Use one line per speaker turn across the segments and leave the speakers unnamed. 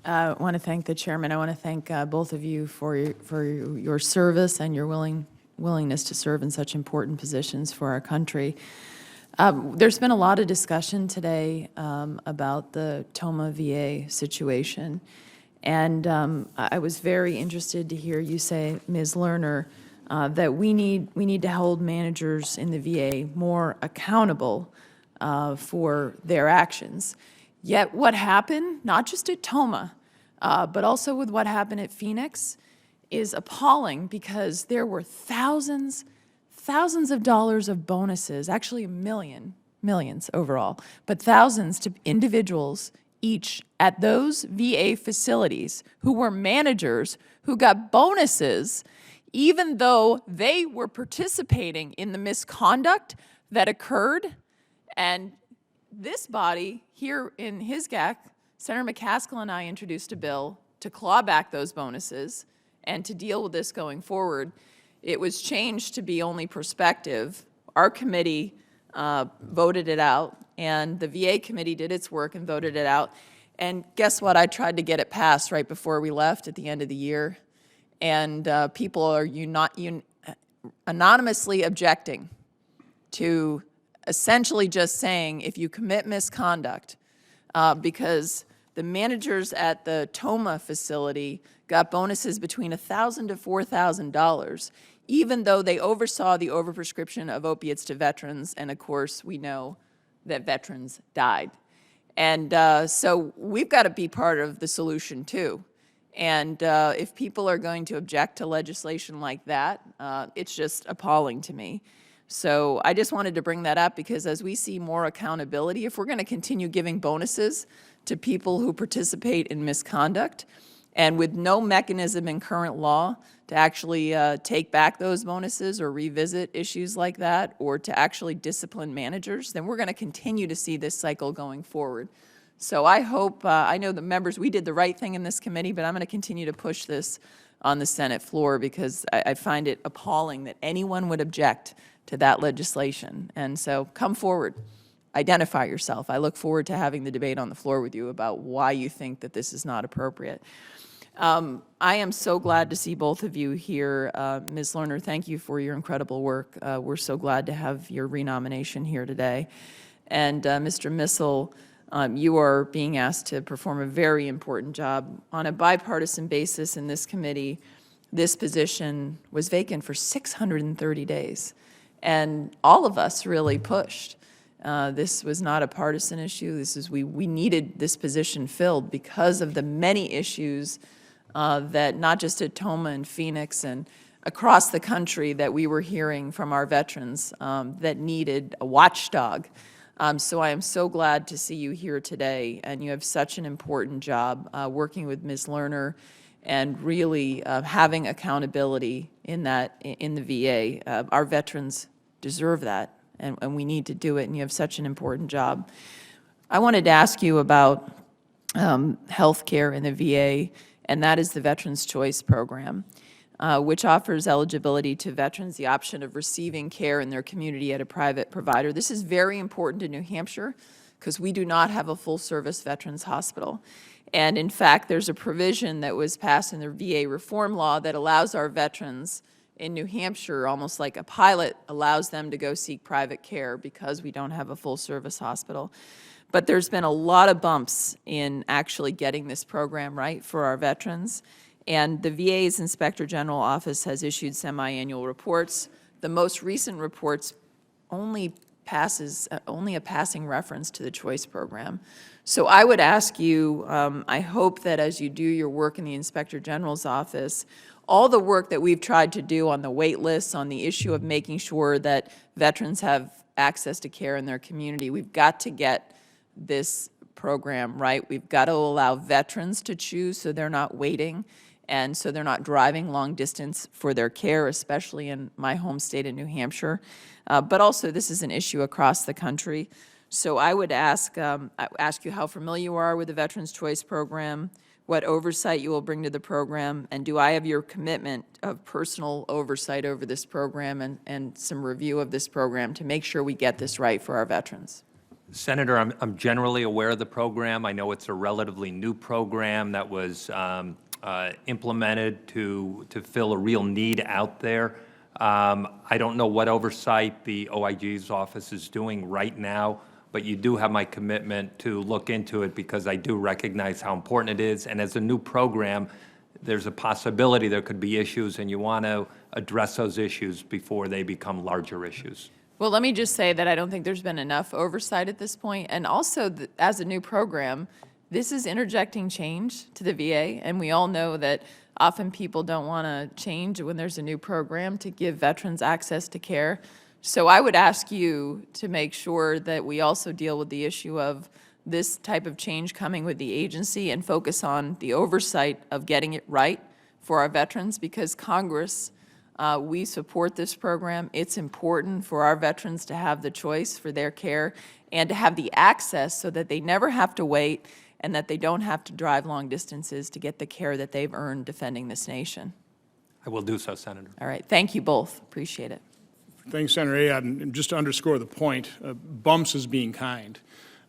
I want to thank the chairman. I want to thank both of you for your service and your willingness to serve in such important positions for our country. There's been a lot of discussion today about the Toma VA situation, and I was very interested to hear you say, Ms. Lerner, that we need to hold managers in the VA more accountable for their actions. Yet what happened, not just at Toma, but also with what happened at Phoenix, is appalling, because there were thousands of dollars of bonuses, actually millions overall, but thousands to individuals each at those VA facilities who were managers who got bonuses even though they were participating in the misconduct that occurred. And this body here in HISGAC, Senator McCaskill and I introduced a bill to claw back those bonuses and to deal with this going forward. It was changed to be only prospective. Our committee voted it out, and the VA committee did its work and voted it out. And guess what? I tried to get it passed right before we left at the end of the year. And people are anonymously objecting to essentially just saying, if you commit misconduct, because the managers at the Toma facility got bonuses between $1,000 to $4,000, even though they oversaw the overprescription of opiates to veterans, and of course we know that veterans died. And so we've got to be part of the solution too. And if people are going to object to legislation like that, it's just appalling to me. So I just wanted to bring that up, because as we see more accountability, if we're going to continue giving bonuses to people who participate in misconduct, and with no mechanism in current law to actually take back those bonuses or revisit issues like that, or to actually discipline managers, then we're going to continue to see this cycle going forward. So I hope, I know the members, we did the right thing in this committee, but I'm going to continue to push this on the Senate floor, because I find it appalling that anyone would object to that legislation. And so come forward, identify yourself. I look forward to having the debate on the floor with you about why you think that this is not appropriate. I am so glad to see both of you here. Ms. Lerner, thank you for your incredible work. We're so glad to have your renomination here today. And Mr. Missel, you are being asked to perform a very important job. On a bipartisan basis in this committee, this position was vacant for 630 days. And all of us really pushed. This was not a partisan issue. This is, we needed this position filled because of the many issues that not just at Toma and Phoenix and across the country that we were hearing from our veterans that needed a watchdog. So I am so glad to see you here today, and you have such an important job working with Ms. Lerner and really having accountability in the VA. Our veterans deserve that, and we need to do it, and you have such an important job. I wanted to ask you about health care in the VA, and that is the Veterans Choice Program, which offers eligibility to veterans the option of receiving care in their community at a private provider. This is very important in New Hampshire because we do not have a full-service veterans hospital. And in fact, there's a provision that was passed in the VA reform law that allows our veterans in New Hampshire, almost like a pilot, allows them to go seek private care because we don't have a full-service hospital. But there's been a lot of bumps in actually getting this program right for our veterans. And the VA's Inspector General Office has issued semi-annual reports. The most recent reports only a passing reference to the choice program. So I would ask you, I hope that as you do your work in the Inspector General's office, all the work that we've tried to do on the wait lists, on the issue of making sure that veterans have access to care in their community, we've got to get this program right. We've got to allow veterans to choose so they're not waiting and so they're not driving long distance for their care, especially in my home state of New Hampshire. But also this is an issue across the country. So I would ask you how familiar you are with the Veterans Choice Program, what oversight you will bring to the program, and do I have your commitment of personal oversight over this program and some review of this program to make sure we get this right for our veterans?
Senator, I'm generally aware of the program. I know it's a relatively new program that was implemented to fill a real need out there. I don't know what oversight the OIG's office is doing right now, but you do have my commitment to look into it because I do recognize how important it is. And as a new program, there's a possibility there could be issues, and you want to address those issues before they become larger issues.
Well, let me just say that I don't think there's been enough oversight at this point. And also, as a new program, this is interjecting change to the VA. And we all know that often people don't want to change when there's a new program to give veterans access to care. So I would ask you to make sure that we also deal with the issue of this type of change coming with the agency and focus on the oversight of getting it right for our veterans, because Congress, we support this program. It's important for our veterans to have the choice for their care and to have the access so that they never have to wait and that they don't have to drive long distances to get the care that they've earned defending this nation.
I will do so, Senator.
All right. Thank you both. Appreciate it.
Thanks, Senator Ayotte. And just to underscore the point, bumps is being kind.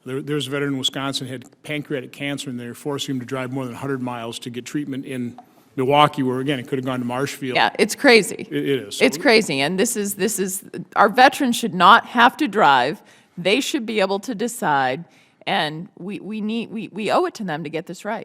There's a veteran in Wisconsin who had pancreatic cancer, and they're forcing him to drive more than 100 miles to get treatment in Milwaukee, where, again, it could have gone to Marshfield.
Yeah, it's crazy.
It is.
It's crazy. And this is, our veterans should not have to drive. They should be able to decide, and we owe it to them to get this right.